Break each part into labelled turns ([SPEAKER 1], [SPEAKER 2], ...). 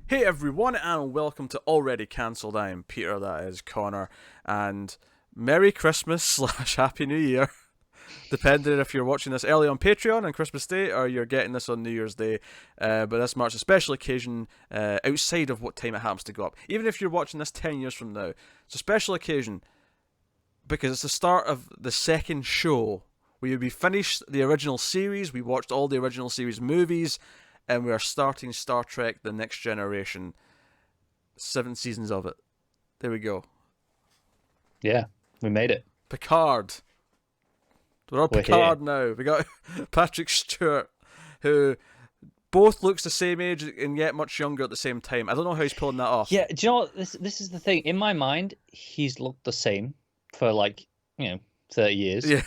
[SPEAKER 1] Hey everyone, and welcome to Already Cancelled. I am Peter, that is Connor, and Merry Christmas slash Happy New Year, depending if you're watching this early on Patreon on Christmas Day or you're getting this on New Year's Day. But this marks a special occasion outside of what time it happens to go up. Even if you're watching this 10 years from now, it's a special occasion because it's the start of the second show. We finished the original series, we watched all the original series movies, and we are starting Star Trek The Next Generation. 7 seasons of it. There we go.
[SPEAKER 2] Yeah, we made it.
[SPEAKER 1] Picard. We're on Picard now. We got Patrick Stewart, who both looks the same age and yet much younger at the same time. I don't know how he's pulling that off.
[SPEAKER 2] Yeah, do you know what? This is the thing. In my mind, he's looked the same for 30 years.
[SPEAKER 1] Yeah.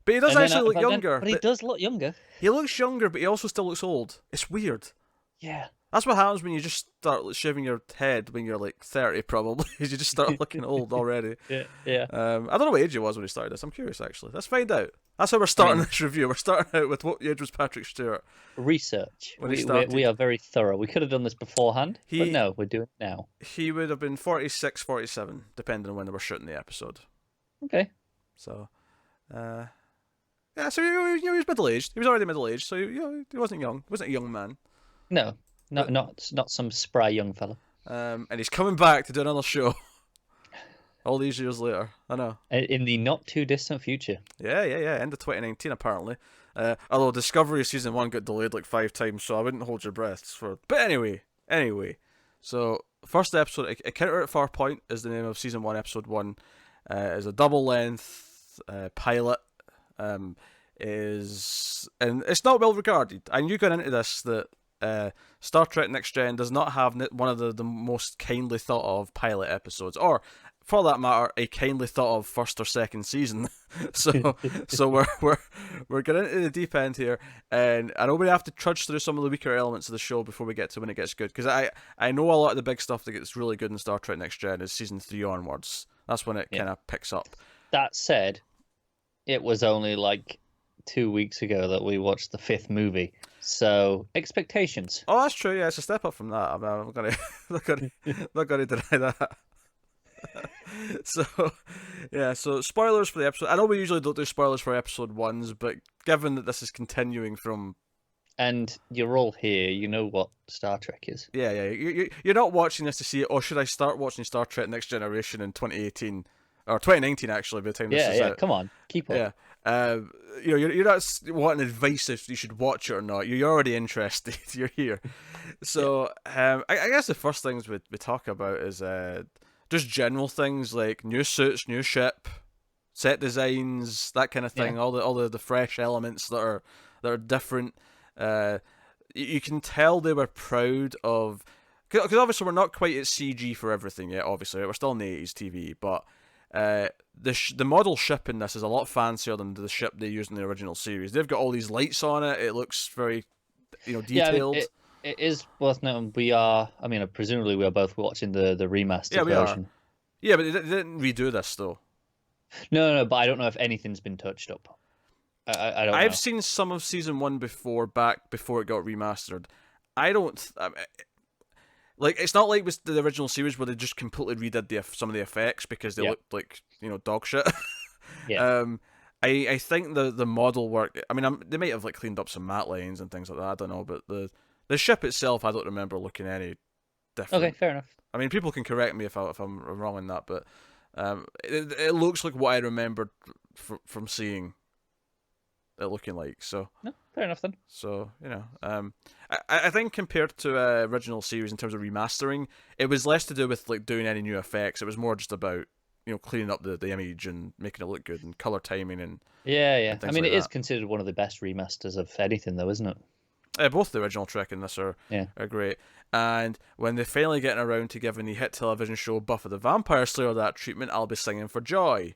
[SPEAKER 1] But he does actually look younger.
[SPEAKER 2] But he does look younger.
[SPEAKER 1] He looks younger, but he also still looks old. It's weird.
[SPEAKER 2] Yeah.
[SPEAKER 1] That's what happens when you just start shaving your head when you're like 30, probably. You just start looking old already.
[SPEAKER 2] Yeah.
[SPEAKER 1] I don't know what age he was when he started this. I'm curious, actually. Let's find out. That's how we're starting this review. We're starting out with what age was Patrick Stewart.
[SPEAKER 2] Research.
[SPEAKER 1] When he started.
[SPEAKER 2] We are very thorough. We could have done this beforehand, but no, we're doing it now.
[SPEAKER 1] He would have been 46, 47, depending on when they were shooting the episode.
[SPEAKER 2] Okay.
[SPEAKER 1] So, yeah, so he was middle-aged. He was already middle-aged, so he wasn't young. He wasn't a young man.
[SPEAKER 2] No, not some spry young fella.
[SPEAKER 1] And he's coming back to do another show. All these years later, I know.
[SPEAKER 2] In the not too distant future.
[SPEAKER 1] Yeah. End of 2019, apparently. Although Discovery season 1 got delayed like 5 times, so I wouldn't hold your breaths for. But anyway. So first episode, Encounter at Farpoint is the name of season 1, episode 1. Is a double-length pilot. And it's not well regarded. I knew going into this that Star Trek Next Gen does not have one of the most kindly thought of pilot episodes, or for that matter, a kindly thought of first or second season. so we're getting into the deep end here, and I know we have to trudge through some of the weaker elements of the show before we get to when it gets good, because I know a lot of the big stuff that gets really good in Star Trek Next Gen is season 3 onwards. That's when it kind of picks up.
[SPEAKER 2] That said, it was only 2 weeks ago that we watched the 5th movie, so expectations.
[SPEAKER 1] Oh, that's true. Yeah, it's a step up from that. I'm not gonna deny that. So spoilers for the episode. I know we usually don't do spoilers for episode 1s, but given that this is continuing from,
[SPEAKER 2] and you're all here, you know what Star Trek is.
[SPEAKER 1] Yeah. You're not watching this to see, should I start watching Star Trek Next Generation in 2018 or 2019 actually? By the time this is out.
[SPEAKER 2] Come on, keep up.
[SPEAKER 1] Yeah. You're not wanting advice if you should watch it or not. You're already interested. You're here. So, I guess the first things we talk about is just general things like new suits, new ship, set designs, that kind of thing. Yeah. All the fresh elements that are different. You can tell they were proud of, because obviously we're not quite at CG for everything yet. Obviously, we're still in the 80s TV, but. The model ship in this is a lot fancier than the ship they used in the original series. They've got all these lights on it. It looks very, detailed.
[SPEAKER 2] Yeah, it is worth noting. Presumably we are both watching the remastered version.
[SPEAKER 1] Yeah, but they didn't redo this though.
[SPEAKER 2] No, but I don't know if anything's been touched up. I don't know.
[SPEAKER 1] I've seen some of season 1 before it got remastered. I don't. It's not like with the original series where they just completely redid some of the effects because they looked like dog shit.
[SPEAKER 2] Yeah.
[SPEAKER 1] I think the model work. They might have cleaned up some matte lines and things like that. I don't know, but the ship itself, I don't remember looking any different.
[SPEAKER 2] Okay, fair enough.
[SPEAKER 1] People can correct me if I'm wrong in that, but it looks like what I remembered from seeing it looking like. So
[SPEAKER 2] no, fair enough then.
[SPEAKER 1] So I think compared to original series in terms of remastering, it was less to do with doing any new effects. It was more just about cleaning up the image and making it look good and color timing and
[SPEAKER 2] yeah.
[SPEAKER 1] And
[SPEAKER 2] it is considered one of the best remasters of anything, though, isn't it?
[SPEAKER 1] Both the original Trek and this are great. And when they're finally getting around to giving the hit television show Buffy the Vampire Slayer that treatment, I'll be singing for joy.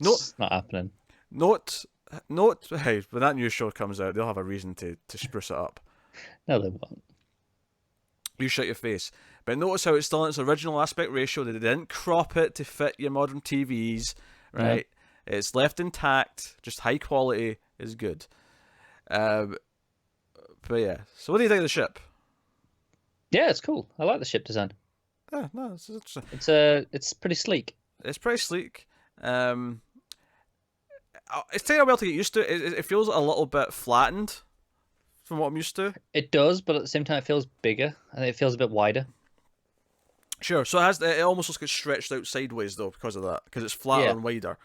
[SPEAKER 2] It's not happening.
[SPEAKER 1] Note, hey, when that new show comes out, they'll have a reason to spruce it up.
[SPEAKER 2] No, they won't.
[SPEAKER 1] You shut your face. But notice how it's still in its original aspect ratio. They didn't crop it to fit your modern TVs, right? Yeah. It's left intact. Just high quality is good. But yeah. So what do you think of the ship?
[SPEAKER 2] Yeah, it's cool. I like the ship design.
[SPEAKER 1] Yeah, no, it's
[SPEAKER 2] It's pretty sleek.
[SPEAKER 1] it's pretty sleek. Um, it's taken a while to get used to. It feels a little bit flattened from what I'm used to.
[SPEAKER 2] It does, but at the same time, it feels bigger and it feels a bit wider.
[SPEAKER 1] Sure. So it almost looks like it's stretched out sideways though because of that, because it's flatter
[SPEAKER 2] Yeah,
[SPEAKER 1] and wider.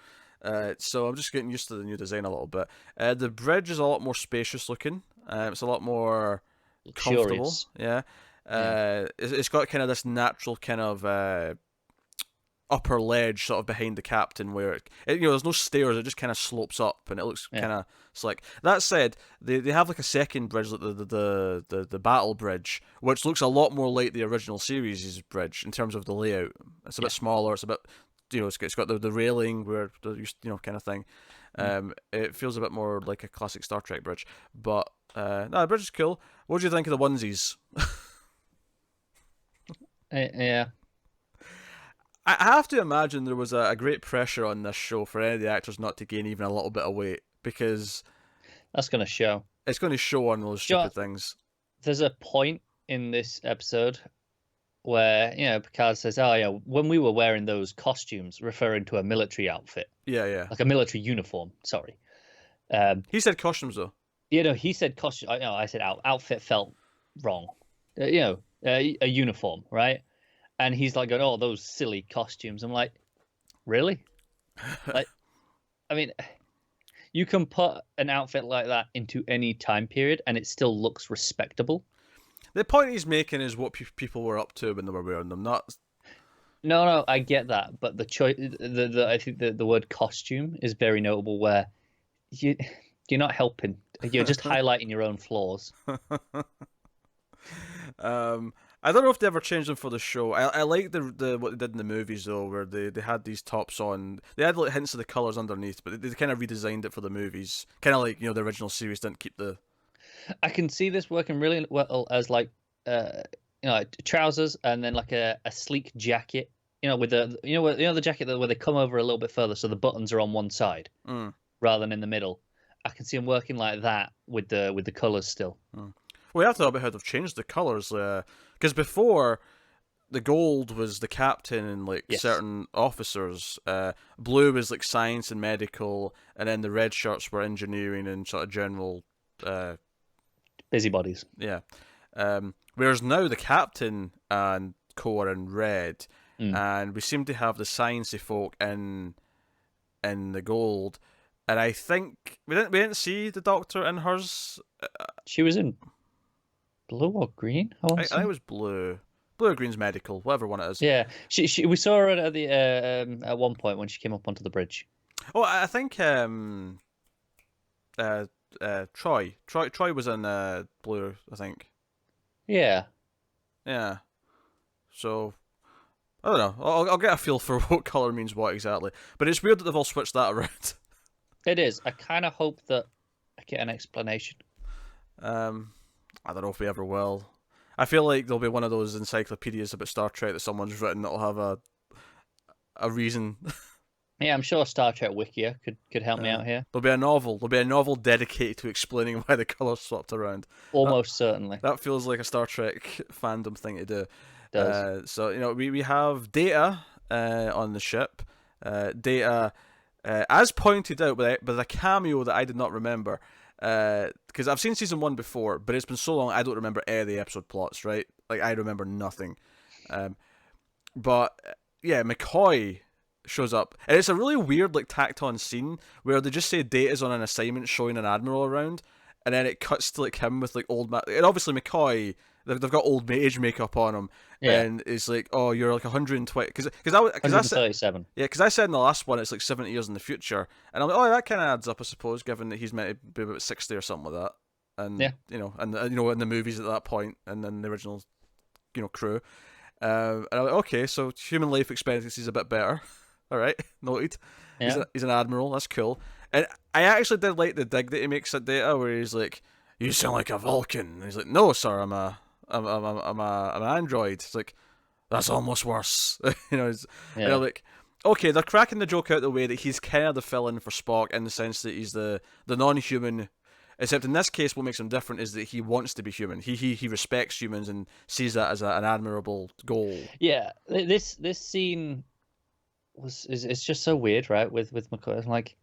[SPEAKER 1] So I'm just getting used to the new design a little bit. The bridge is a lot more spacious looking. It's a lot more comfortable.
[SPEAKER 2] luxurious.
[SPEAKER 1] Yeah.
[SPEAKER 2] Yeah,
[SPEAKER 1] It's got kind of this natural kind of upper ledge sort of behind the captain where there's no stairs. It just kind of slopes up and it looks
[SPEAKER 2] yeah.
[SPEAKER 1] kind of slick. That said, they have like a second bridge, like the battle bridge, which looks a lot more like the original series' bridge in terms of the layout. It's a bit
[SPEAKER 2] Yeah.
[SPEAKER 1] smaller. It's a bit it's got the railing where the kind of thing.
[SPEAKER 2] Mm.
[SPEAKER 1] It feels a bit more like a classic Star Trek bridge, but no, the bridge is cool. What do you think of the onesies?
[SPEAKER 2] Yeah,
[SPEAKER 1] I have to imagine there was a great pressure on this show for any of the actors not to gain even a little bit of weight because
[SPEAKER 2] that's gonna show.
[SPEAKER 1] it's going to show on those
[SPEAKER 2] Jo-
[SPEAKER 1] stupid things.
[SPEAKER 2] There's a point in this episode where Picard says, "Oh yeah, when we were wearing those costumes," referring to a military outfit,
[SPEAKER 1] Yeah, yeah.
[SPEAKER 2] like a military uniform. Sorry. Um,
[SPEAKER 1] He said costumes though.
[SPEAKER 2] he said costume. I said outfit felt wrong. A uniform, right? And he's like, going, "Oh, those silly costumes." I'm like, really? Like, I mean, you can put an outfit like that into any time period, and it still looks respectable.
[SPEAKER 1] The point he's making is what people were up to when they were wearing them. Not
[SPEAKER 2] No, I get that, but the choice, I think the word costume is very notable. Where you you're not helping, you're just highlighting your own flaws.
[SPEAKER 1] um, I don't know if they ever changed them for the show. I like the what they did in the movies though, where they had these tops on. They had like hints of the colors underneath, but they kind of redesigned it for the movies. Kind of like the original series didn't keep the.
[SPEAKER 2] I can see this working really well as like like trousers and then like a sleek jacket. With the jacket where they come over a little bit further, so the buttons are on one side
[SPEAKER 1] Mm,
[SPEAKER 2] rather than in the middle. I can see them working like that with the colors still.
[SPEAKER 1] mm. Well, you have to talk about how they've changed the colors, because before the gold was the captain and like
[SPEAKER 2] Yes,
[SPEAKER 1] certain officers. Blue was like science and medical, and then the red shirts were engineering and sort of general.
[SPEAKER 2] busybodies.
[SPEAKER 1] Yeah. Whereas now the captain and co are in red,
[SPEAKER 2] Mm.
[SPEAKER 1] and we seem to have the sciencey folk in the gold. And I think we didn't see the doctor in hers.
[SPEAKER 2] She was in blue or green. I want
[SPEAKER 1] I
[SPEAKER 2] to
[SPEAKER 1] think
[SPEAKER 2] say.
[SPEAKER 1] it was blue. Blue or green's medical, whatever one it is.
[SPEAKER 2] Yeah, she we saw her at the at one point when she came up onto the bridge.
[SPEAKER 1] Oh, I think uh, Troy was in blue, I think.
[SPEAKER 2] Yeah,
[SPEAKER 1] Yeah. So I don't know. I'll get a feel for what color means what exactly. But it's weird that they've all switched that around.
[SPEAKER 2] it is. I kind of hope that I get an explanation.
[SPEAKER 1] I don't know if we ever will. I feel like there'll be one of those encyclopedias about Star Trek that someone's written that'll have a reason.
[SPEAKER 2] Yeah, I'm sure Star Trek Wikia could help me out here.
[SPEAKER 1] There'll be a novel. There'll be a novel dedicated to explaining why the colours swapped around.
[SPEAKER 2] Almost certainly
[SPEAKER 1] That feels like a Star Trek fandom thing to do.
[SPEAKER 2] does.
[SPEAKER 1] So we have Data on the ship. Data, as pointed out, but a cameo that I did not remember. Because I've seen season 1 before, but it's been so long I don't remember any of the episode plots. Right, like I remember nothing. But yeah, McCoy shows up, and it's a really weird, like tacked on scene where they just say Data's on an assignment showing an admiral around, and then it cuts to like him with like and obviously McCoy. They've got old age makeup on him,
[SPEAKER 2] Yeah,
[SPEAKER 1] and it's like, oh, you're like 120. Because I said
[SPEAKER 2] 137.
[SPEAKER 1] yeah, because I said in the last one it's like 70 years in the future, and I'm like, oh, that kind of adds up, I suppose, given that he's meant to be about 60 or something like that, and
[SPEAKER 2] Yeah.
[SPEAKER 1] in the movies at that point, and then the original, crew, and I'm like, okay, so human life expectancy is a bit better. All right, noted.
[SPEAKER 2] Yeah.
[SPEAKER 1] He's an admiral. That's cool. And I actually did like the dig that he makes at Data, where he's like, "You sound like a Vulcan." And he's like, "No, sir, I'm an android." It's like that's almost worse. And
[SPEAKER 2] Yeah.
[SPEAKER 1] I'm like, okay, they're cracking the joke out the way that he's kind of the fill-in for Spock in the sense that he's the non-human Except in this case, what makes him different is that he wants to be human. He respects humans and sees that as an admirable goal.
[SPEAKER 2] Yeah, this scene it's just so weird, right? With McCoy, I'm like,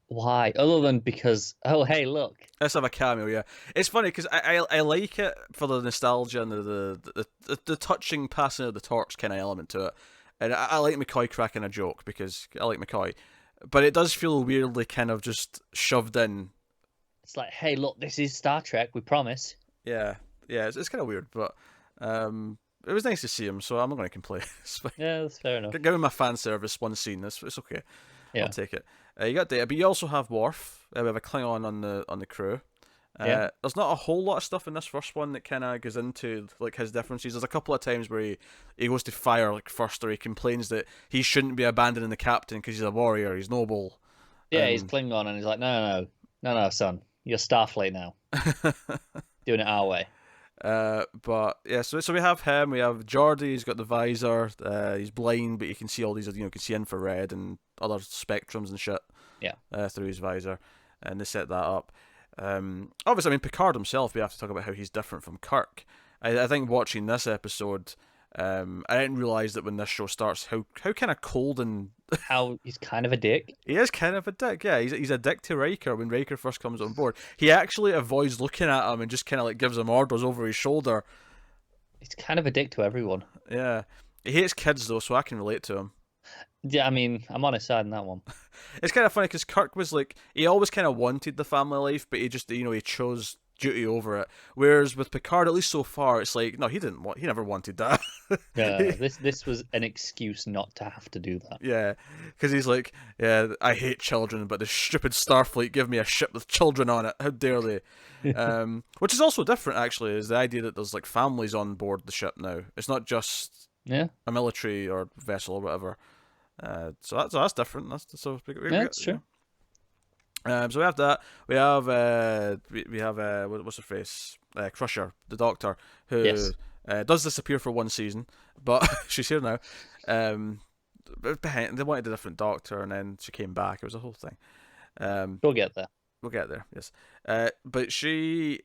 [SPEAKER 2] why? Other than because, oh hey, look.
[SPEAKER 1] Let's have a cameo, yeah. It's funny because I like it for the nostalgia and the touching passing of the torch kind of element to it. And I like McCoy cracking a joke because I like McCoy. But it does feel weirdly kind of just shoved in.
[SPEAKER 2] It's like, hey, look, this is Star Trek, we promise.
[SPEAKER 1] Yeah, it's kind of weird, but it was nice to see him, so I'm not going to complain.
[SPEAKER 2] Yeah, that's fair enough.
[SPEAKER 1] Give him my fan service one scene. It's okay.
[SPEAKER 2] Yeah.
[SPEAKER 1] I'll take it. You got Data, but you also have Worf. We have a Klingon on the crew.
[SPEAKER 2] Yeah.
[SPEAKER 1] There's not a whole lot of stuff in this first one that kind of goes into like his differences. There's a couple of times where he goes to fire like first, or he complains that he shouldn't be abandoning the captain because he's a warrior, he's noble.
[SPEAKER 2] Yeah, he's Klingon, and he's like, no, son, you're Starfleet now, doing it our way.
[SPEAKER 1] But yeah, so we have him. We have Geordi. He's got the visor. He's blind, but you can see all these. You can see infrared and other spectrums and shit.
[SPEAKER 2] Yeah.
[SPEAKER 1] Through his visor, and they set that up. Obviously, I mean Picard himself. We have to talk about how he's different from Kirk. I think watching this episode, I didn't realize that when this show starts, how kind of cold and
[SPEAKER 2] how he's kind of a dick.
[SPEAKER 1] He is kind of a dick. Yeah, he's a dick to Riker when Riker first comes on board. He actually avoids looking at him and just kind of like gives him orders over his shoulder.
[SPEAKER 2] He's kind of a dick to everyone.
[SPEAKER 1] Yeah, he hates kids though, so I can relate to him.
[SPEAKER 2] Yeah, I mean, I'm on his side in that one.
[SPEAKER 1] It's kind of funny because Kirk was like, he always kind of wanted the family life, but he just, he chose duty over it. Whereas with Picard, at least so far, it's like, no, he never wanted that.
[SPEAKER 2] Yeah, this was an excuse not to have to do that.
[SPEAKER 1] Yeah, because he's like, yeah, I hate children, but the stupid Starfleet give me a ship with children on it. How dare they? Which is also different, actually, is the idea that there's like families on board the ship now. It's not just a military or vessel or whatever. So that's different. That's
[SPEAKER 2] true.
[SPEAKER 1] So we have that. We have what's her face? Crusher, the Doctor, who does disappear for one season, but she's here now. They wanted a different Doctor, and then she came back. It was a whole thing.
[SPEAKER 2] We'll get there.
[SPEAKER 1] We'll get there. Yes. But she's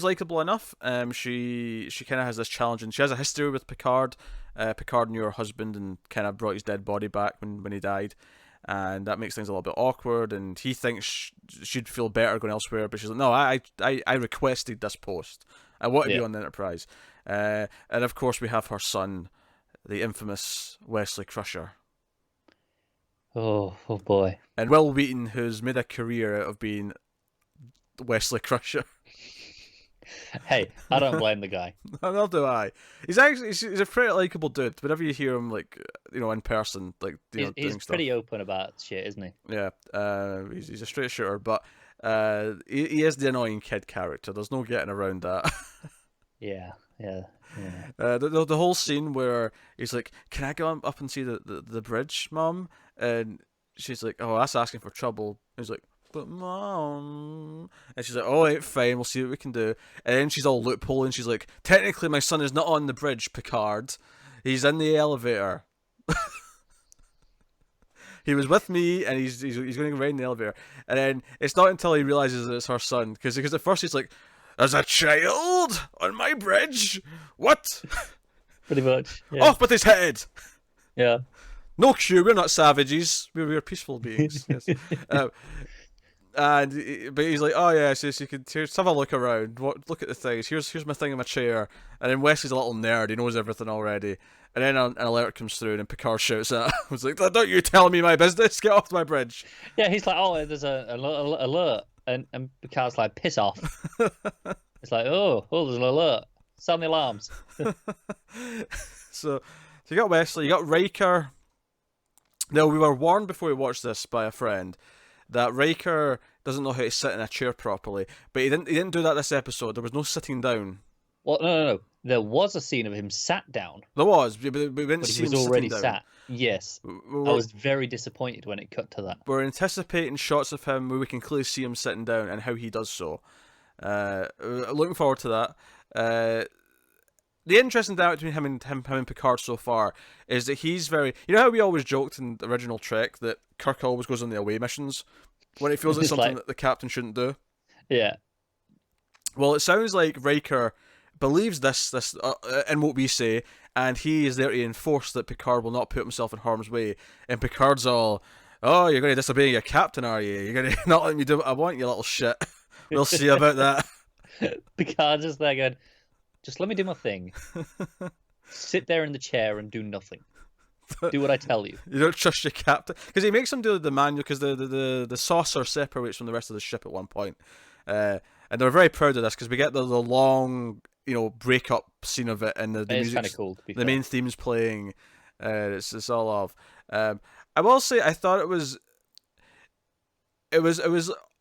[SPEAKER 1] likable enough. She kind of has this challenge, and she has a history with Picard. Picard knew her husband and kind of brought his dead body back when he died, and that makes things a little bit awkward. And he thinks she'd feel better going elsewhere, but she's like, no, I requested this post. I want to be on the Enterprise. And of course, we have her son, the infamous Wesley Crusher.
[SPEAKER 2] Oh boy.
[SPEAKER 1] And Will Wheaton, who's made a career out of being Wesley Crusher.
[SPEAKER 2] Hey, I don't blame the guy.
[SPEAKER 1] Nor do I. He's a pretty likable dude. Whenever you hear him, like, in person, like,
[SPEAKER 2] he's
[SPEAKER 1] doing
[SPEAKER 2] pretty
[SPEAKER 1] stuff.
[SPEAKER 2] open about shit, isn't he?
[SPEAKER 1] Yeah. He's a straight shooter, but he is the annoying kid character. There's no getting around that.
[SPEAKER 2] Yeah.
[SPEAKER 1] The whole scene where he's like, "Can I go up and see the bridge, Mom?" And she's like, "Oh, that's asking for trouble." He's like, "But Mom," and she's like, "Oh, right, fine, we'll see what we can do." And then she's all loophole, and she's like, "Technically, my son is not on the bridge, Picard. He's in the elevator. He was with me, and he's going to go right in the elevator." And then it's not until he realizes that it's her son, because at first he's like, "There's a child on my bridge? What?"
[SPEAKER 2] Pretty much. Yeah.
[SPEAKER 1] Off with his head.
[SPEAKER 2] Yeah.
[SPEAKER 1] No Q, we're not savages. We're peaceful beings. Yes. But he's like, "Oh yeah, so you can here's have a look around. Look at the things. Here's my thing in my chair." And then Wesley's a little nerd. He knows everything already. And then an alert comes through, and Picard shouts at him. I was like, "Don't you tell me my business. Get off my bridge."
[SPEAKER 2] Yeah, he's like, "Oh, there's an alert," and Picard's like, "Piss off." It's like, oh, there's an alert. Sound the alarms.
[SPEAKER 1] So you got Wesley, you got Riker. Now, we were warned before we watched this by a friend that Riker doesn't know how to sit in a chair properly, but he didn't do that this episode. There was no sitting down.
[SPEAKER 2] Well, no. There was a scene of him sat down.
[SPEAKER 1] There was, but we didn't see him
[SPEAKER 2] he was already
[SPEAKER 1] sitting down.
[SPEAKER 2] sat. Yes. I was very disappointed when it cut to that.
[SPEAKER 1] We're anticipating shots of him where we can clearly see him sitting down and how he does so. Looking forward to that. The interesting dynamic between him and Picard so far is that he's very... You know how we always joked in the original Trek that Kirk always goes on the away missions? when it feels like
[SPEAKER 2] It's
[SPEAKER 1] something
[SPEAKER 2] like,
[SPEAKER 1] that the captain shouldn't do.
[SPEAKER 2] yeah,
[SPEAKER 1] Well, it sounds like Riker believes this in what we say, and he is there to enforce that Picard will not put himself in harm's way. And Picard's all, "Oh, you're going to disobey your captain, are you? You're going to not let me do what I want, you little shit. We'll see about that."
[SPEAKER 2] Picard's just there going, just let me do my thing. Sit there in the chair and do nothing. Do what I tell you.
[SPEAKER 1] You don't trust your captain because he makes him do the manual because the saucer separates from the rest of the ship at one point. And they're very proud of this because we get the long, breakup scene of it, and the
[SPEAKER 2] It's
[SPEAKER 1] music,
[SPEAKER 2] kind of cool, to be
[SPEAKER 1] the
[SPEAKER 2] fair.
[SPEAKER 1] main theme's playing. It's all of. I will say I thought it was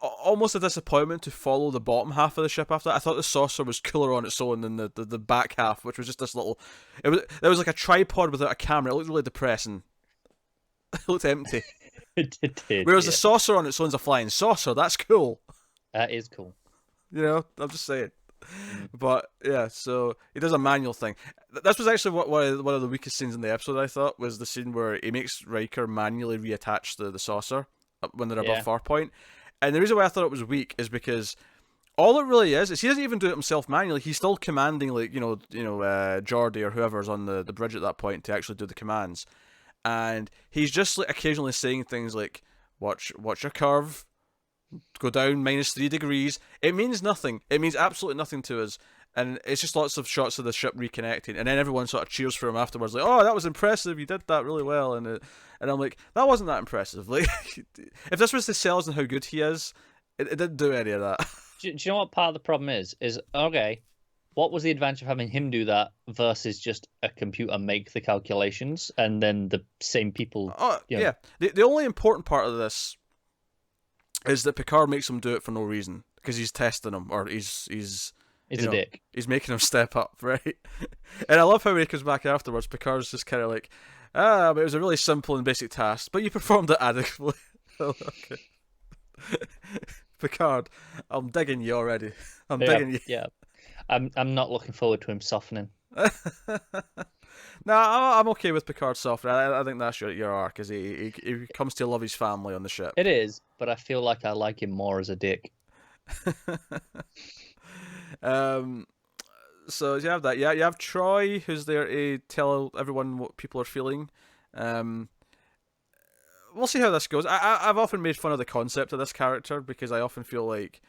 [SPEAKER 1] almost a disappointment to follow the bottom half of the ship after that. I thought the saucer was cooler on its own than the back half, which was just this little. There was like a tripod without a camera. It looked really depressing. It looked empty.
[SPEAKER 2] It did,
[SPEAKER 1] Whereas
[SPEAKER 2] yeah.
[SPEAKER 1] the saucer on its own's a flying saucer. That's cool.
[SPEAKER 2] That is cool.
[SPEAKER 1] I'm just saying. But yeah, so he does a manual thing. This was actually one of the weakest scenes in the episode. I thought was the scene where he makes Riker manually reattach the saucer when they're above
[SPEAKER 2] Yeah.
[SPEAKER 1] Farpoint. And the reason why I thought it was weak is because all it really is he doesn't even do it himself manually. He's still commanding Geordi or whoever's on the bridge at that point to actually do the commands, and he's just like occasionally saying things like watch your curve, go down -3 degrees. It means nothing. It means absolutely nothing to us. And it's just lots of shots of the ship reconnecting, and then everyone sort of cheers for him afterwards, like, "Oh, that was impressive! You did that really well." And I'm like, that wasn't that impressive. Like, if this was to sell us and how good he is, it didn't do any of that.
[SPEAKER 2] Do you know what part of the problem is? Okay, what was the advantage of having him do that versus just a computer make the calculations and then the same people?
[SPEAKER 1] Oh,
[SPEAKER 2] You know,
[SPEAKER 1] yeah. The only important part of this is that Picard makes him do it for no reason because he's testing him, or he's
[SPEAKER 2] It's a dick.
[SPEAKER 1] He's making him step up, right? And I love how when he comes back afterwards, Picard's just kind of like, but it was a really simple and basic task, but you performed it adequately. Okay. Picard, I'm digging you already. I'm digging you.
[SPEAKER 2] Yeah. I'm not looking forward to him softening.
[SPEAKER 1] No, I'm okay with Picard softening. I think that's your arc, is he comes to love his family on the ship.
[SPEAKER 2] It is, but I feel like I like him more as a dick.
[SPEAKER 1] So you have that. Yeah, you have Troy, who's there to tell everyone what people are feeling. We'll see how this goes. I've often made fun of the concept of this character because I often feel like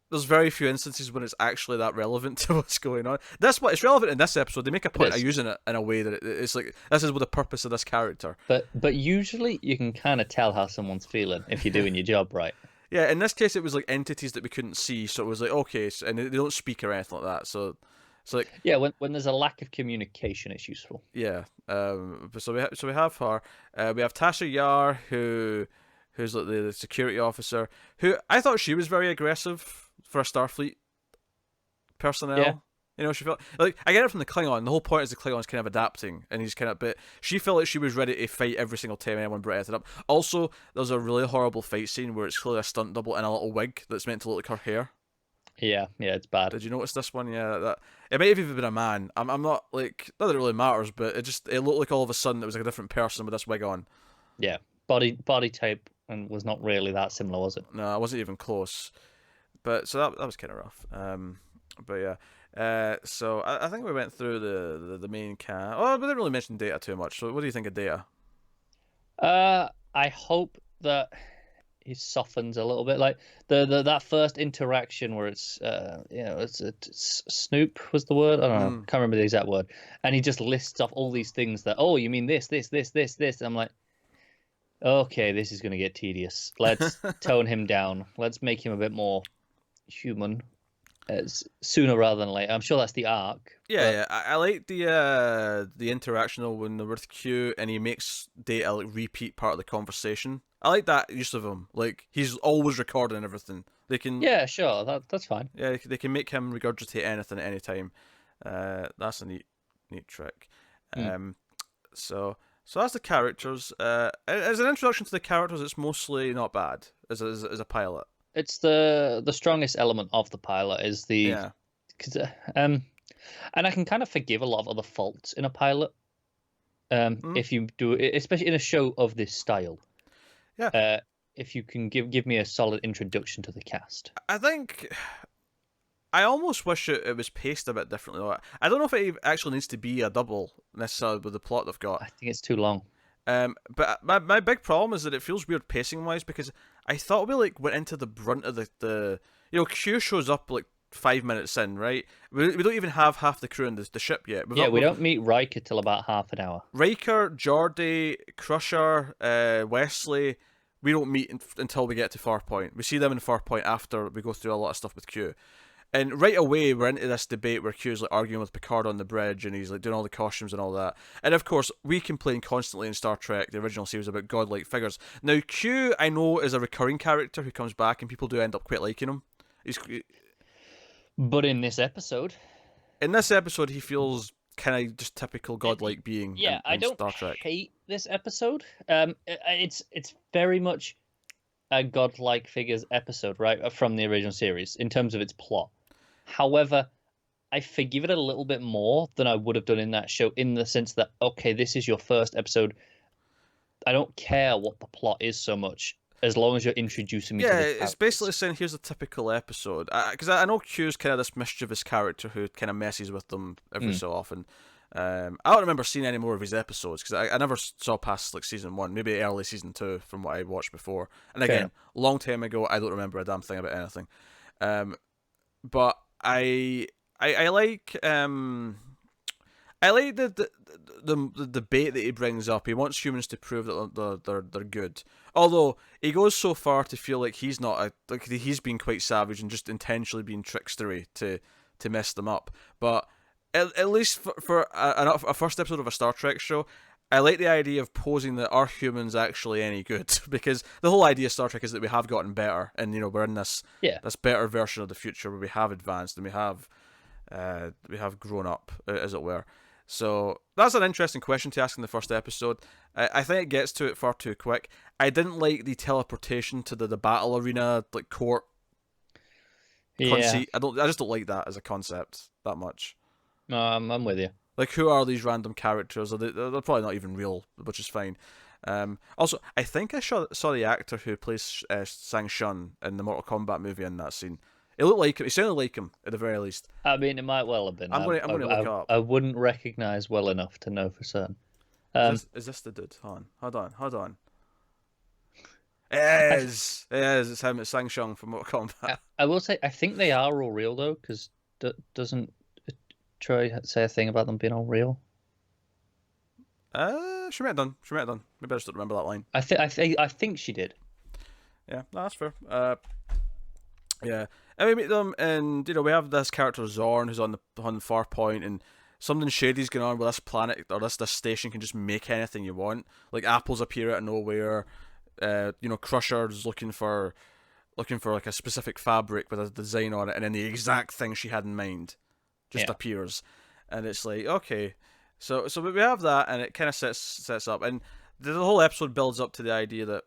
[SPEAKER 1] there's very few instances when it's actually that relevant to what's going on. It's relevant in this episode. They make a point of using it in a way that it's like this is what the purpose of this character.
[SPEAKER 2] But usually you can kind of tell how someone's feeling if you're doing your job right.
[SPEAKER 1] Yeah, in this case, it was like entities that we couldn't see, so it was like, okay, and they don't speak or anything like that. So it's like,
[SPEAKER 2] yeah, when there's a lack of communication, it's useful.
[SPEAKER 1] Yeah. So we have her. We have Tasha Yar, who's like the security officer, who I thought she was very aggressive for a Starfleet personnel.
[SPEAKER 2] Yeah.
[SPEAKER 1] She felt like, I get it from the Klingon. The whole point is the Klingon's kind of adapting, and he's kind of but she felt like she was ready to fight every single time anyone brought it up. Also, there's a really horrible fight scene where it's clearly a stunt double in a little wig that's meant to look like her hair.
[SPEAKER 2] Yeah, it's bad.
[SPEAKER 1] Did you notice this one? Yeah, that it might have even been a man. I'm not like, not that it really matters, but it looked like all of a sudden it was like a different person with this wig on.
[SPEAKER 2] Yeah, body type and was not really that similar, was it?
[SPEAKER 1] No, it wasn't even close. But so that was kind of rough. But yeah. So I think we went through the main cast. Oh, we didn't really mention Data too much. So what do you think of Data?
[SPEAKER 2] I hope that he softens a little bit, like the that first interaction where it's it's Snoop was the word. I don't know, can't remember the exact word, and he just lists off all these things that, oh, you mean this. And I'm like, okay, this is gonna get tedious. Let's tone him down. Let's make him a bit more human. Sooner rather than later. I'm sure that's the arc.
[SPEAKER 1] Yeah. I like the interaction though when they're with Q and he makes Data like repeat part of the conversation. I like that use of him. Like he's always recording everything. They can.
[SPEAKER 2] Yeah, sure. That's fine.
[SPEAKER 1] Yeah, they can make him regurgitate anything at any time. That's a neat trick. So that's the characters. As an introduction to the characters, it's mostly not bad as a pilot.
[SPEAKER 2] It's the strongest element of the pilot is the and I can kind of forgive a lot of other faults in a pilot if you do it, especially in a show of this style.
[SPEAKER 1] Yeah.
[SPEAKER 2] if you can give me a solid introduction to the cast.
[SPEAKER 1] I think I almost wish it was paced a bit differently. I don't know if it actually needs to be a double necessarily with the plot they've got.
[SPEAKER 2] I think it's too long.
[SPEAKER 1] But my big problem is that it feels weird pacing wise because I thought we like went into the brunt of the Q shows up like 5 minutes in, right? We don't even have half the crew in the ship yet.
[SPEAKER 2] We don't meet Riker till about half an hour.
[SPEAKER 1] Riker, Geordi, Crusher, Wesley. We don't meet until we get to Farpoint. We see them in Farpoint after we go through a lot of stuff with Q. And right away, we're into this debate where Q's like arguing with Picard on the bridge, and he's like doing all the costumes and all that. And of course, we complain constantly in Star Trek, the original series, about godlike figures. Now, Q, I know, is a recurring character who comes back, and people do end up quite liking him.
[SPEAKER 2] But in this episode,
[SPEAKER 1] he feels kind of just typical godlike being.
[SPEAKER 2] Yeah,
[SPEAKER 1] in
[SPEAKER 2] I don't
[SPEAKER 1] Star Trek.
[SPEAKER 2] hate this episode. It's very much a godlike figures episode, right, from the original series in terms of its plot. However, I forgive it a little bit more than I would have done in that show, in the sense that, okay, this is your first episode. I don't care what the plot is so much, as long as you're introducing me to the characters.
[SPEAKER 1] It's basically saying here's a typical episode. Because I know Q's kind of this mischievous character who kind of messes with them every so often. I don't remember seeing any more of his episodes because I never saw past like season 1, maybe early season 2 from what I watched before. And again, long time ago, I don't remember a damn thing about anything. But I like the debate that he brings up. He wants humans to prove that they're good. Although he goes so far to feel like he's not he's being quite savage and just intentionally being trickstery to mess them up. But at least for a first episode of a Star Trek show, I like the idea of posing that are humans actually any good? Because the whole idea of Star Trek is that we have gotten better, and we're in this better version of the future where we have advanced and we have grown up, as it were. So that's an interesting question to ask in the first episode. I think it gets to it far too quick. I didn't like the teleportation to the battle arena, like court conceit. I just don't like that as a concept that much.
[SPEAKER 2] No, I'm with you.
[SPEAKER 1] Like, who are these random characters? They're probably not even real, which is fine. Also, I think I saw the actor who plays Sang Shun in the Mortal Kombat movie in that scene. It looked like him. He sounded like him, at the very least.
[SPEAKER 2] I mean, it might well have been.
[SPEAKER 1] I'm going to look up.
[SPEAKER 2] I wouldn't recognise well enough to know for certain.
[SPEAKER 1] Is this the dude? Hold on. It is. It's him. It's Sang Shun from Mortal Kombat.
[SPEAKER 2] I will say, I think they are all real, though, because doesn't Troy say a thing about them being all real?
[SPEAKER 1] She might have done. Maybe I just don't remember that line.
[SPEAKER 2] I think she did.
[SPEAKER 1] Yeah, no, that's fair. Yeah, and we meet them, and we have this character Zorn who's on the Farpoint, and something shady's going on where this planet or this station can just make anything you want. Like apples appear out of nowhere. Crusher's looking for like a specific fabric with a design on it, and then the exact thing she had in mind just appears, and it's like, okay, so we have that, and it kind of sets up, and the whole episode builds up to the idea that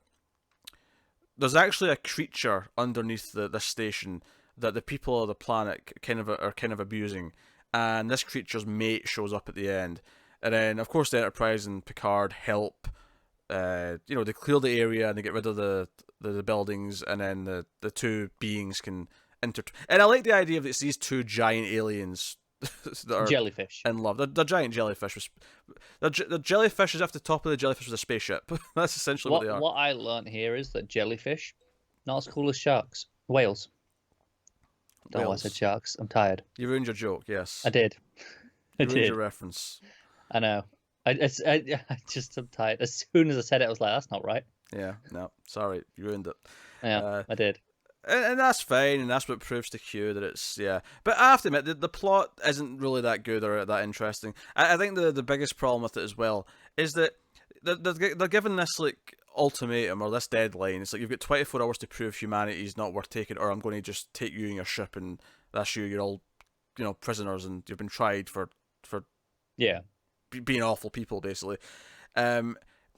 [SPEAKER 1] there's actually a creature underneath the station that the people of the planet are kind of abusing, and this creature's mate shows up at the end, and then of course the Enterprise and Picard help. They clear the area and they get rid of the buildings, and then the two beings can and I like the idea of it's these two giant aliens that are
[SPEAKER 2] jellyfish
[SPEAKER 1] in love. They're giant jellyfish. The jellyfish is at the top of the jellyfish with a spaceship. That's essentially what they are.
[SPEAKER 2] What I learned here is that jellyfish, not as cool as sharks. Whales. Oh, I said sharks. I'm tired.
[SPEAKER 1] You ruined your joke. Yes,
[SPEAKER 2] I did.
[SPEAKER 1] You ruined your reference.
[SPEAKER 2] I know. I'm tired. As soon as I said it, I was like, that's not right.
[SPEAKER 1] Yeah, no, sorry, you ruined it.
[SPEAKER 2] Yeah, I did.
[SPEAKER 1] And that's fine, and that's what proves to Q that it's, But I have to admit, the plot isn't really that good or that interesting. I think the biggest problem with it as well is that they're given this, like, ultimatum or this deadline. It's like, you've got 24 hours to prove humanity's not worth taking, or I'm going to just take you and your ship, and that's you're all, prisoners, and you've been tried for being awful people, basically.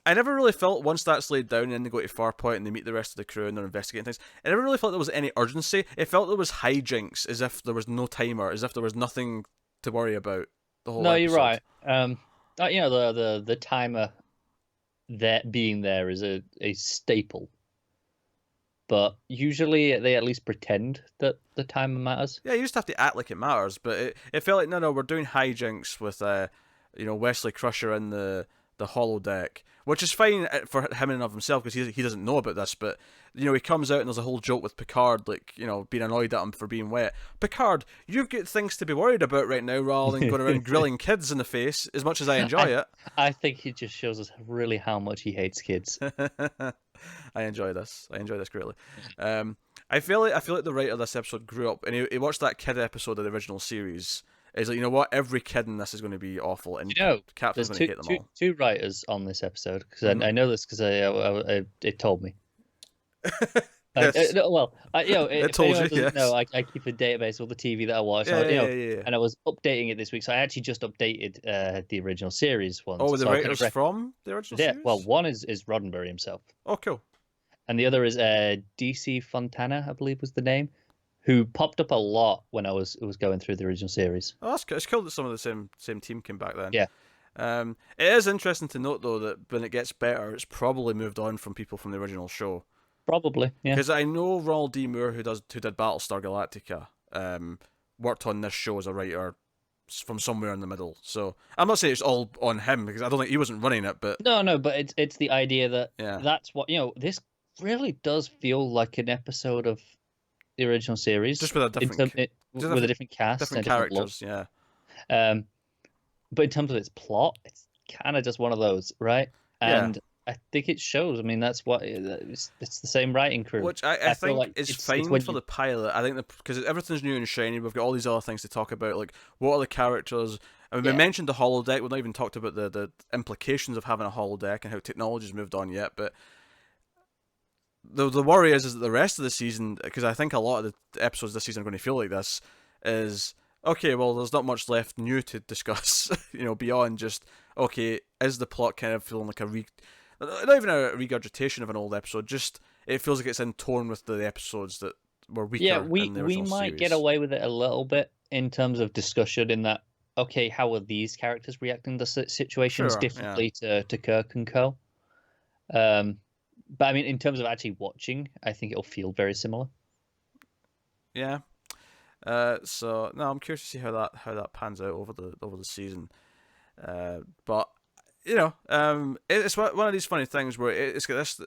[SPEAKER 1] I never really felt, once that's laid down and then they go to Farpoint and they meet the rest of the crew and they're investigating things, I never really felt there was any urgency. It felt there was hijinks, as if there was no timer, as if there was nothing to worry about the whole episode.
[SPEAKER 2] You're right. The timer being there is a staple but usually they at least pretend that the timer matters.
[SPEAKER 1] Yeah, you just have to act like it matters. But it felt like no, we're doing hijinks with Wesley Crusher in the holodeck, which is fine for him in and of himself because he doesn't know about this. But he comes out and there's a whole joke with Picard, like being annoyed at him for being wet. Picard, you've got things to be worried about right now, rather than going around grilling kids in the face. As much as I enjoy it,
[SPEAKER 2] I think he just shows us really how much he hates kids.
[SPEAKER 1] I enjoy this. I enjoy this greatly. I feel like the writer of this episode grew up and he watched that kid episode of the original series. He's like, you know what? Every kid in this is going to be awful, and Captain's going to hate them all.
[SPEAKER 2] Two writers on this episode because I know this because it told me.
[SPEAKER 1] Yes.
[SPEAKER 2] It
[SPEAKER 1] told you. Yes.
[SPEAKER 2] No, I keep a database of all the TV that I watch.
[SPEAKER 1] Yeah.
[SPEAKER 2] And I was updating it this week, so I actually just updated the original series one.
[SPEAKER 1] Oh, the
[SPEAKER 2] so
[SPEAKER 1] writers from the original series?
[SPEAKER 2] Well, one is Roddenberry himself.
[SPEAKER 1] Oh, cool.
[SPEAKER 2] And the other is DC Fontana, I believe was the name, who popped up a lot when I was going through the original series.
[SPEAKER 1] Oh, that's cool. It's cool that some of the same team came back then.
[SPEAKER 2] Yeah.
[SPEAKER 1] It is interesting to note though that when it gets better, it's probably moved on from people from the original show.
[SPEAKER 2] Probably, yeah.
[SPEAKER 1] Because I know Ronald D. Moore, who did Battlestar Galactica, worked on this show as a writer from somewhere in the middle. So I'm not saying it's all on him because I don't think he wasn't running it, but
[SPEAKER 2] no, but it's the idea that that's what this really does feel like an episode of the original series,
[SPEAKER 1] just with a different
[SPEAKER 2] with a different cast,
[SPEAKER 1] different characters,
[SPEAKER 2] yeah. But in terms of its plot, it's kind of just one of those, right? And I think it shows. I mean, that's what it's the same writing crew,
[SPEAKER 1] which I think
[SPEAKER 2] like
[SPEAKER 1] is fine for the pilot. I think because everything's new and shiny, we've got all these other things to talk about, like what are the characters. I mean, we mentioned the holodeck. We've not even talked about the implications of having a holodeck and how technology's moved on yet, but. The worry is that the rest of the season, because I think a lot of the episodes this season are going to feel like this, is okay. Well, there's not much left new to discuss, beyond just okay. Is the plot kind of feeling like not even a regurgitation of an old episode? Just it feels like it's in tone with the episodes that were weaker.
[SPEAKER 2] Yeah,
[SPEAKER 1] in the
[SPEAKER 2] we might
[SPEAKER 1] series.
[SPEAKER 2] get away with it a little bit in terms of discussion. In that, okay, how are these characters reacting to situations differently to Kirk and Co. But I mean, in terms of actually watching, I think it'll feel very similar.
[SPEAKER 1] Yeah. So no, I'm curious to see how that pans out over the season. But it's one of these funny things where it's got this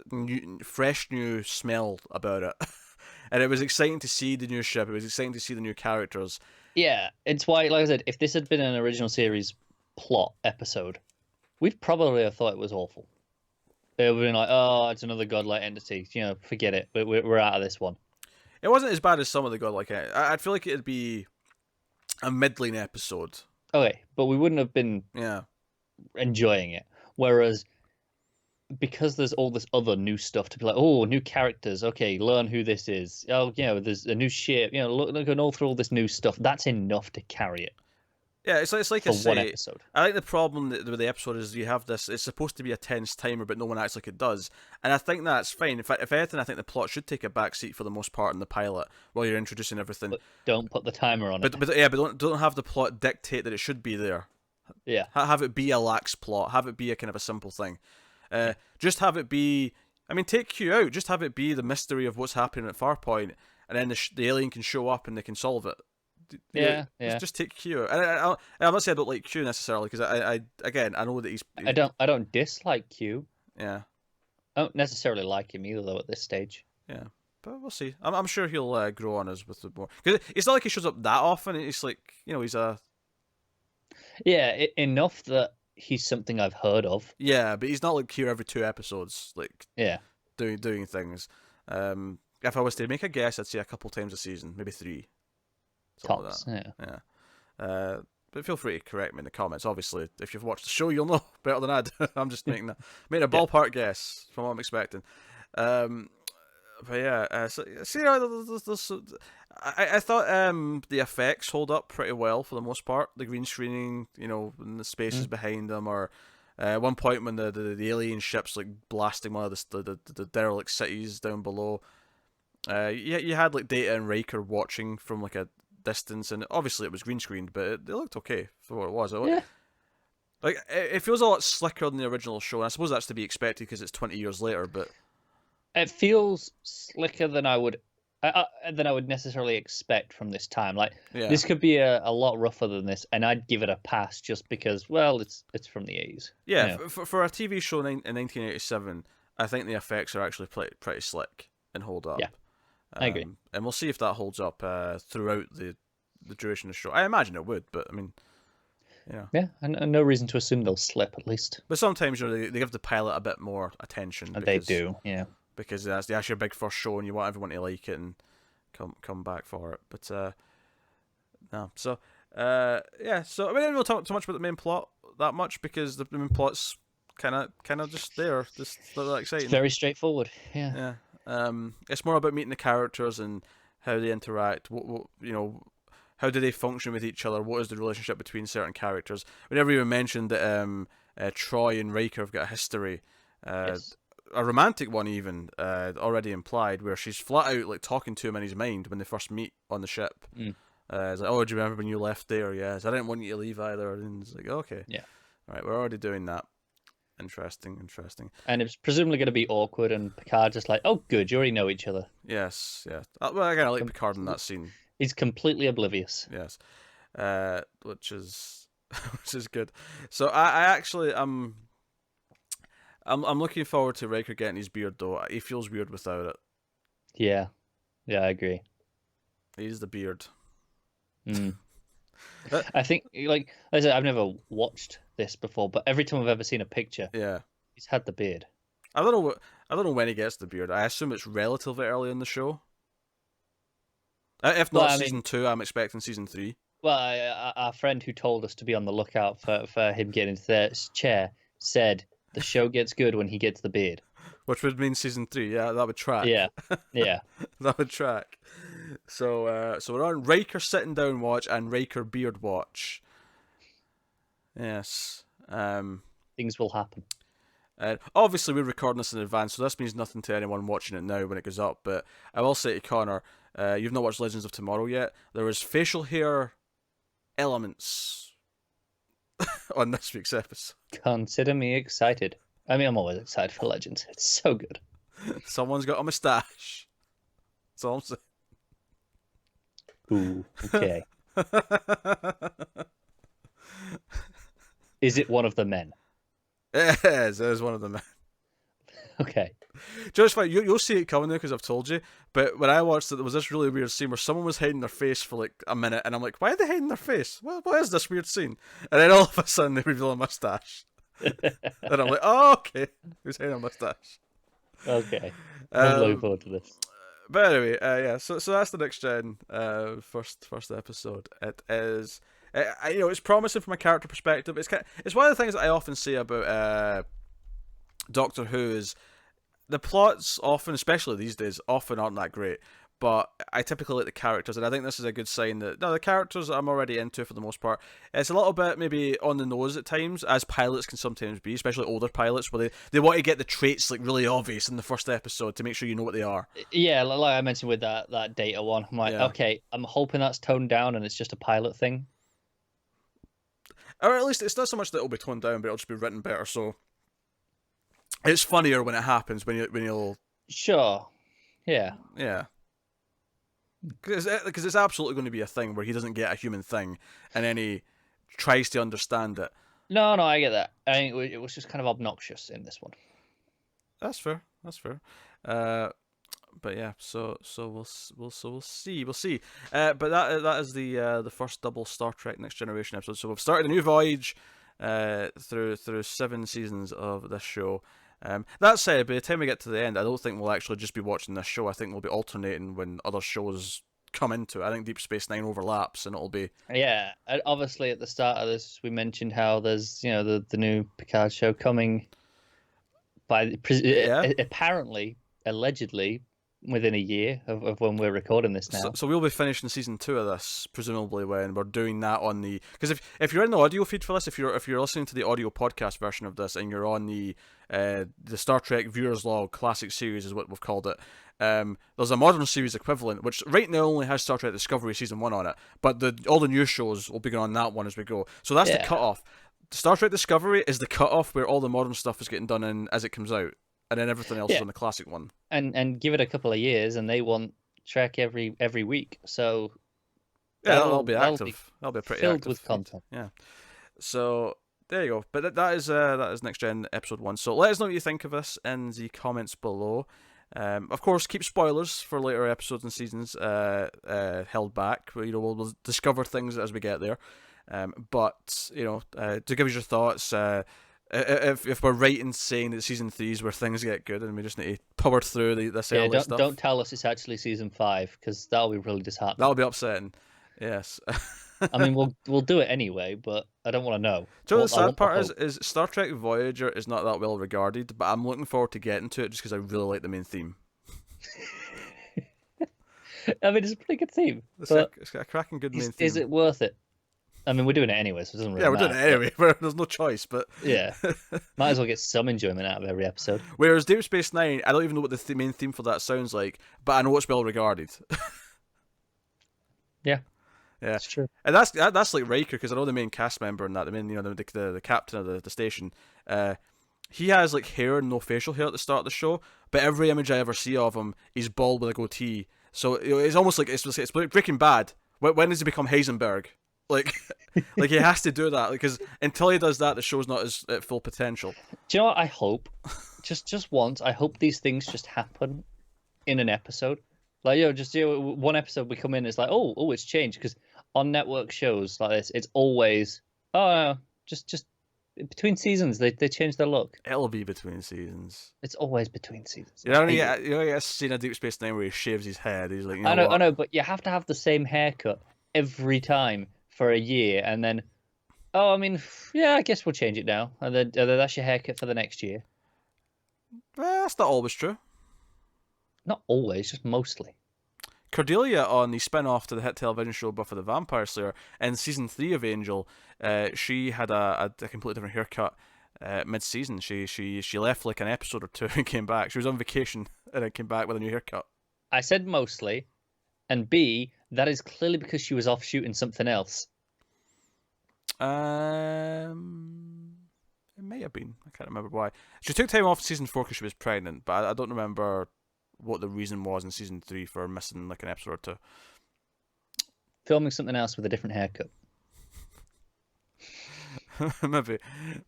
[SPEAKER 1] fresh new smell about it, and it was exciting to see the new ship. It was exciting to see the new characters.
[SPEAKER 2] Yeah, it's why, like I said, if this had been an original series plot episode, we'd probably have thought it was awful. It would have been like, oh, it's another godlike entity. Forget it. We're out of this one.
[SPEAKER 1] It wasn't as bad as some of the godlike. I'd feel like it'd be a middling episode.
[SPEAKER 2] Okay, but we wouldn't have been enjoying it. Whereas, because there's all this other new stuff to be like, oh, new characters. Okay, learn who this is. Oh, there's a new ship. Look all through all this new stuff. That's enough to carry it.
[SPEAKER 1] Yeah, it's like I say,
[SPEAKER 2] one episode.
[SPEAKER 1] I think the problem with the episode is you have this. It's supposed to be a tense timer, but no one acts like it does, and I think that's fine. In fact, if anything, I think the plot should take a backseat for the most part in the pilot while you're introducing everything.
[SPEAKER 2] But don't put the timer on it.
[SPEAKER 1] But don't have the plot dictate that it should be there.
[SPEAKER 2] Yeah,
[SPEAKER 1] have it be a lax plot. Have it be a kind of a simple thing. Just have it be. I mean, take Q out. Just have it be the mystery of what's happening at Farpoint, and then the alien can show up and they can solve it.
[SPEAKER 2] Yeah.
[SPEAKER 1] Just take Q. I'm not saying I don't like Q necessarily because I know that he's.
[SPEAKER 2] I don't dislike Q.
[SPEAKER 1] Yeah.
[SPEAKER 2] I don't necessarily like him either though at this stage.
[SPEAKER 1] Yeah, but we'll see. I'm sure he'll grow on us with the more because it's not like he shows up that often. It's like he's a.
[SPEAKER 2] Yeah, enough that he's something I've heard of.
[SPEAKER 1] Yeah, but he's not like here every 2 episodes, like doing things. If I was to make a guess, I'd say a couple times a season, maybe 3.
[SPEAKER 2] Tops,
[SPEAKER 1] like that. Yeah. But feel free to correct me in the comments. Obviously, if you've watched the show, you'll know better than I do. I'm just making a ballpark guess from what I'm expecting. But yeah, I thought the effects hold up pretty well for the most part. The green screening, and the spaces behind them, or at one point when the alien ships like blasting one of the derelict cities down below. You had like Data and Riker watching from like a distance, and obviously it was green screened, but it looked okay for what it was. Like, it feels a lot slicker than the original show, and I suppose that's to be expected because it's 20 years later, but
[SPEAKER 2] It feels slicker than I would necessarily expect from this time. Like
[SPEAKER 1] Yeah.
[SPEAKER 2] this could be a lot rougher than this, and I'd give it a pass just because, well, it's from the 80s.
[SPEAKER 1] Yeah,
[SPEAKER 2] Yeah.
[SPEAKER 1] for a TV show in 1987, I think the effects are actually pretty slick and hold up.
[SPEAKER 2] Yeah, I agree.
[SPEAKER 1] And we'll see if that holds up throughout the duration of the show. I imagine it would, but I mean, yeah.
[SPEAKER 2] Yeah, and no reason to assume they'll slip at least.
[SPEAKER 1] But sometimes they give the pilot a bit more attention.
[SPEAKER 2] And they do, yeah.
[SPEAKER 1] Because that's actually a big first show, and you want everyone to like it and come back for it. But no, so yeah. So I mean, I don't talk too much about the main plot that much because the main plot's kind of just there, just not that exciting.
[SPEAKER 2] It's very straightforward. Yeah.
[SPEAKER 1] Yeah. It's more about meeting the characters and how they interact. What how do they function with each other? What is the relationship between certain characters? We never even mentioned that Troy and Riker have got a history,
[SPEAKER 2] Yes.
[SPEAKER 1] a romantic one even, already implied, where she's flat out like talking to him in his mind when they first meet on the ship.
[SPEAKER 2] Mm.
[SPEAKER 1] It's like, oh, do you remember when you left there? Yes, I didn't want you to leave either. And it's like, okay,
[SPEAKER 2] Yeah.
[SPEAKER 1] all right, we're already doing that. Interesting.
[SPEAKER 2] And it's presumably going to be awkward, and Picard just like, oh, good, you already know each other.
[SPEAKER 1] Yes, yeah. Well, again, I like Picard in that scene.
[SPEAKER 2] He's completely oblivious.
[SPEAKER 1] Yes, which is which is good. So I actually I'm looking forward to Riker getting his beard though. He feels weird without it.
[SPEAKER 2] Yeah, I agree.
[SPEAKER 1] He's the beard.
[SPEAKER 2] Mm. I think, like I said, I've never watched this before, but every time I've ever seen a picture,
[SPEAKER 1] Yeah,
[SPEAKER 2] he's had the beard.
[SPEAKER 1] I don't know when he gets the beard. I assume it's relatively early in the show. If not
[SPEAKER 2] Well, I mean-
[SPEAKER 1] season 2, I'm expecting season 3.
[SPEAKER 2] Well, our friend who told us to be on the lookout for him getting into the chair said the show gets good when he gets the beard.
[SPEAKER 1] Which would mean season 3. Yeah, that would track.
[SPEAKER 2] Yeah, yeah.
[SPEAKER 1] That would track. So we're on Riker sitting down watch and Riker beard watch. Yes.
[SPEAKER 2] Things will happen.
[SPEAKER 1] Obviously, we're recording this in advance, so this means nothing to anyone watching it now when it goes up. But I will say to Connor, you've not watched Legends of Tomorrow yet. There was facial hair elements on this week's episode.
[SPEAKER 2] Consider me excited. I mean, I'm always excited for Legends. It's so good.
[SPEAKER 1] Someone's got a moustache. That's all I'm saying.
[SPEAKER 2] Ooh, okay. Is it one of the men?
[SPEAKER 1] It is one of them.
[SPEAKER 2] Okay.
[SPEAKER 1] Just fine. You'll see it coming now because I've told you. But when I watched it, there was this really weird scene where someone was hiding their face for like a minute, and I'm like, why are they hiding their face? What is this weird scene? And then all of a sudden they reveal a mustache. And I'm like, oh, okay. Who's hiding a mustache?
[SPEAKER 2] Okay. I'm looking forward to this.
[SPEAKER 1] But anyway, yeah. So that's the next gen first episode. It is, it's promising from a character perspective. It's one of the things that I often say about Doctor Who is the plots often, especially these days, often aren't that great. But I typically like the characters, and I think this is a good sign that the characters I'm already into for the most part. It's a little bit maybe on the nose at times, as pilots can sometimes be, especially older pilots, where they want to get the traits like really obvious in the first episode to make sure you know what they are.
[SPEAKER 2] Yeah, like I mentioned with that Data one, I'm like,
[SPEAKER 1] Yeah.
[SPEAKER 2] okay, I'm hoping that's toned down and it's just a pilot thing.
[SPEAKER 1] Or at least it's not so much that it'll be toned down, but it'll just be written better. So it's funnier when it happens when you'll
[SPEAKER 2] Sure. Yeah.
[SPEAKER 1] yeah. Because it's absolutely going to be a thing where he doesn't get a human thing, and then he tries to understand it.
[SPEAKER 2] No, I get that. I think it was just kind of obnoxious in this one.
[SPEAKER 1] That's fair. But yeah, so we'll see. But that is the first double Star Trek Next Generation episode. So we've started a new voyage through 7 seasons of this show. That said, by the time we get to the end, I don't think we'll actually just be watching this show. I think we'll be alternating when other shows come into it. I think Deep Space Nine overlaps, and it'll be
[SPEAKER 2] Yeah, and obviously at the start of this, we mentioned how there's the new Picard show coming apparently, allegedly, within a year of when we're recording this now.
[SPEAKER 1] So we'll be finishing season 2 of this, presumably when we're doing that on the, because if you're in the audio feed for this, if you're listening to the audio podcast version of this and you're on the Star Trek Viewers Log Classic Series is what we've called it. There's a modern series equivalent, which right now only has Star Trek Discovery season 1 on it, but all the new shows will be going on that one as we go. So that's the cutoff. Star Trek Discovery is the cutoff where all the modern stuff is getting done in as it comes out. and then everything else is on the classic one.
[SPEAKER 2] And give it a couple of years, and they want Trek every week. So
[SPEAKER 1] Yeah, that'll be active.
[SPEAKER 2] Be
[SPEAKER 1] that'll be a pretty
[SPEAKER 2] filled
[SPEAKER 1] active
[SPEAKER 2] with
[SPEAKER 1] feed.
[SPEAKER 2] content.
[SPEAKER 1] Yeah. So there you go. But that is Next Gen episode 1. So let us know what you think of this in the comments below. Of course, keep spoilers for later episodes and seasons held back. We'll discover things as we get there. But to give us your thoughts. If we're right in saying that season 3 is where things get good, and we just need to power through this early stuff.
[SPEAKER 2] Don't tell us it's actually season 5, because that'll be really disheartening.
[SPEAKER 1] That'll be upsetting. Yes.
[SPEAKER 2] I mean, we'll do it anyway, but I don't want to know.
[SPEAKER 1] Do you know what the sad part is Star Trek Voyager is not that well regarded, but I'm looking forward to getting to it just because I really like the main theme.
[SPEAKER 2] I mean, it's a pretty good theme.
[SPEAKER 1] It's got a cracking good main theme.
[SPEAKER 2] Is it worth it? I mean, we're doing it anyway, so it doesn't really matter.
[SPEAKER 1] Yeah, we're doing it anyway. There's no choice, but...
[SPEAKER 2] Yeah. Might as well get some enjoyment out of every episode.
[SPEAKER 1] Whereas Deep Space Nine, I don't even know what the main theme for that sounds like, but I know it's well regarded.
[SPEAKER 2] Yeah.
[SPEAKER 1] Yeah,
[SPEAKER 2] that's true.
[SPEAKER 1] And that's like Riker, because I know the main cast member in that, the captain of the station. He has like hair and no facial hair at the start of the show, but every image I ever see of him, he's bald with a goatee. So it's almost like it's like Breaking Bad. When does he become Heisenberg? Like he has to do that, because until he does that, the show's not at full potential.
[SPEAKER 2] Do you know what I hope? just once, I hope these things just happen in an episode. Like, one episode we come in, it's like, oh, it's changed, because on network shows like this, it's always, just between seasons they change their look.
[SPEAKER 1] It'll be between seasons.
[SPEAKER 2] It's always between seasons.
[SPEAKER 1] You only get a scene of Deep Space Nine where he shaves his head. He's like,
[SPEAKER 2] I know, but you have to have the same haircut every time for a year, and then, I guess we'll change it now, and then that's your haircut for the next year.
[SPEAKER 1] Well, that's not always true.
[SPEAKER 2] Not always, just mostly.
[SPEAKER 1] Cordelia on the spin-off to the hit television show Buffy the Vampire Slayer in season 3 of Angel, she had a completely different haircut mid-season. She left like an episode or two and came back. She was on vacation and then came back with a new haircut.
[SPEAKER 2] I said mostly, and B, that is clearly because she was off shooting something else.
[SPEAKER 1] It may have been. I can't remember why. She took time off in season 4 because she was pregnant, but I don't remember what the reason was in season 3 for missing like an episode or two.
[SPEAKER 2] Filming something else with a different haircut.
[SPEAKER 1] Maybe.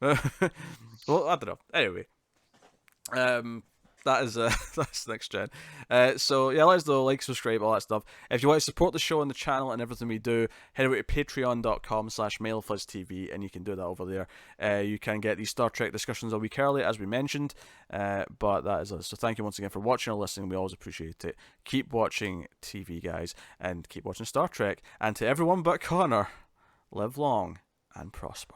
[SPEAKER 1] Well, I don't know. Anyway, that's Next Gen. So yeah, let us know, like, subscribe, all that stuff. If you want to support the show and the channel and everything we do, head over to patreon.com/MailFuzzTV, and you can do that over there. You can get these Star Trek discussions a week early, as we mentioned. But that is us. So thank you once again for watching or listening. We always appreciate it. Keep watching TV, guys, and keep watching Star Trek. And to everyone but Connor, live long and prosper.